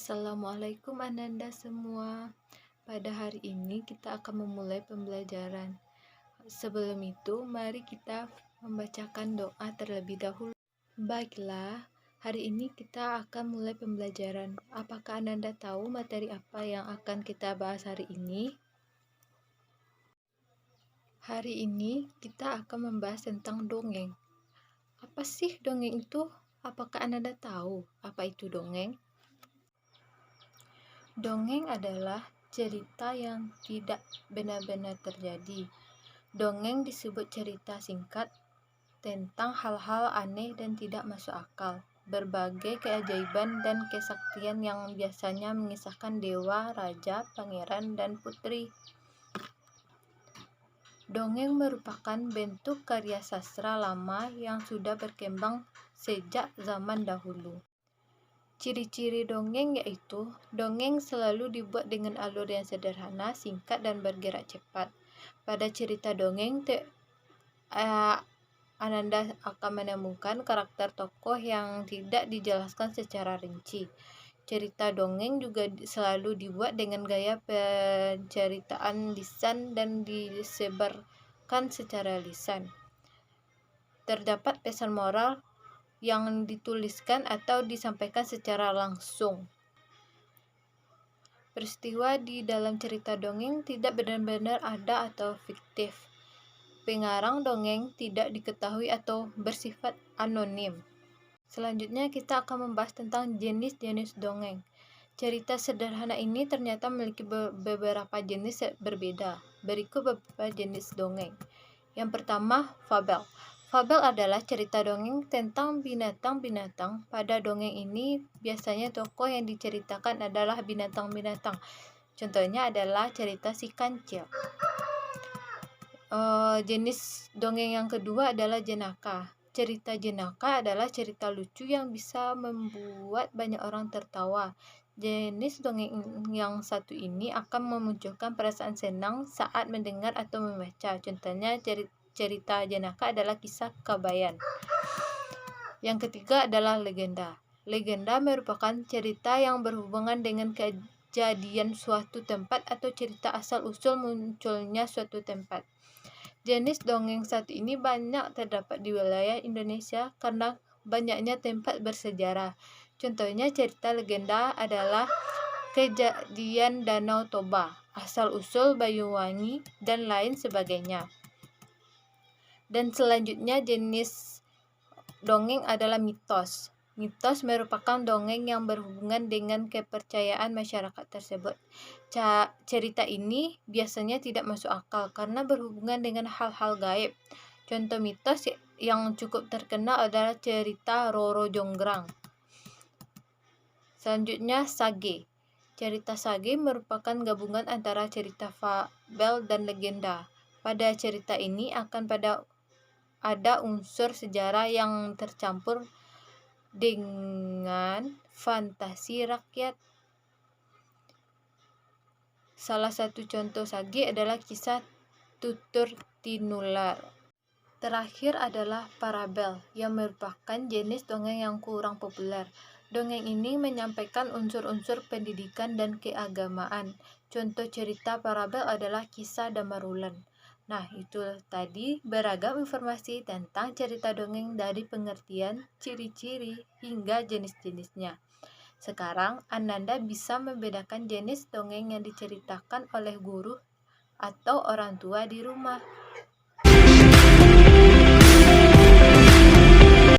Assalamualaikum Ananda semua. Pada hari ini kita akan memulai pembelajaran. Sebelum itu, mari kita membacakan doa terlebih dahulu. Baiklah, hari ini kita akan mulai pembelajaran. Apakah Ananda tahu materi apa yang akan kita bahas hari ini? Hari ini kita akan membahas tentang dongeng. Apa sih dongeng itu? Apakah Ananda tahu apa itu dongeng? Dongeng adalah cerita yang tidak benar-benar terjadi. Dongeng disebut cerita singkat tentang hal-hal aneh dan tidak masuk akal. Berbagai keajaiban dan kesaktian yang biasanya mengisahkan dewa, raja, pangeran, dan putri. Dongeng merupakan bentuk karya sastra lama yang sudah berkembang sejak zaman dahulu. Ciri-ciri dongeng yaitu dongeng selalu dibuat dengan alur yang sederhana, singkat, dan bergerak cepat. Pada cerita dongeng, Ananda akan menemukan karakter tokoh yang tidak dijelaskan secara rinci. Cerita dongeng juga selalu dibuat dengan gaya penceritaan lisan dan disebarkan secara lisan. Terdapat pesan moral yang dituliskan atau disampaikan secara langsung. Peristiwa di dalam cerita dongeng tidak benar-benar ada atau fiktif. Pengarang dongeng tidak diketahui atau bersifat anonim. Selanjutnya kita akan membahas tentang jenis-jenis dongeng. Cerita sederhana ini ternyata memiliki beberapa jenis berbeda. Berikut beberapa jenis dongeng. Yang pertama, fabel. Fabel adalah cerita dongeng tentang binatang-binatang. Pada dongeng ini, biasanya tokoh yang diceritakan adalah binatang-binatang. Contohnya adalah cerita si kancil. Jenis dongeng yang kedua adalah jenaka. Cerita jenaka adalah cerita lucu yang bisa membuat banyak orang tertawa. Jenis dongeng yang satu ini akan memunculkan perasaan senang saat mendengar atau membaca. Contohnya cerita jenaka adalah kisah Kabayan. Yang ketiga adalah legenda. Legenda merupakan cerita yang berhubungan dengan kejadian suatu tempat atau cerita asal-usul munculnya suatu tempat. Jenis dongeng satu ini banyak terdapat di wilayah Indonesia karena banyaknya tempat bersejarah. Contohnya cerita legenda adalah kejadian Danau Toba, asal-usul Banyuwangi, dan lain sebagainya. Dan selanjutnya jenis dongeng adalah mitos. Mitos merupakan dongeng yang berhubungan dengan kepercayaan masyarakat tersebut. Cerita ini biasanya tidak masuk akal karena berhubungan dengan hal-hal gaib. Contoh mitos yang cukup terkenal adalah cerita Roro Jonggrang. Selanjutnya, sage. Cerita sage merupakan gabungan antara cerita fabel dan legenda. Pada cerita ini akan ada unsur sejarah yang tercampur dengan fantasi rakyat. Salah satu contoh sage adalah kisah Tutur Tinular. Terakhir adalah parabel, yang merupakan jenis dongeng yang kurang populer. Dongeng ini menyampaikan unsur-unsur pendidikan dan keagamaan. Contoh cerita parabel adalah kisah Damarulan. Nah, itu tadi beragam informasi tentang cerita dongeng dari pengertian, ciri-ciri, hingga jenis-jenisnya. Sekarang, Ananda bisa membedakan jenis dongeng yang diceritakan oleh guru atau orang tua di rumah.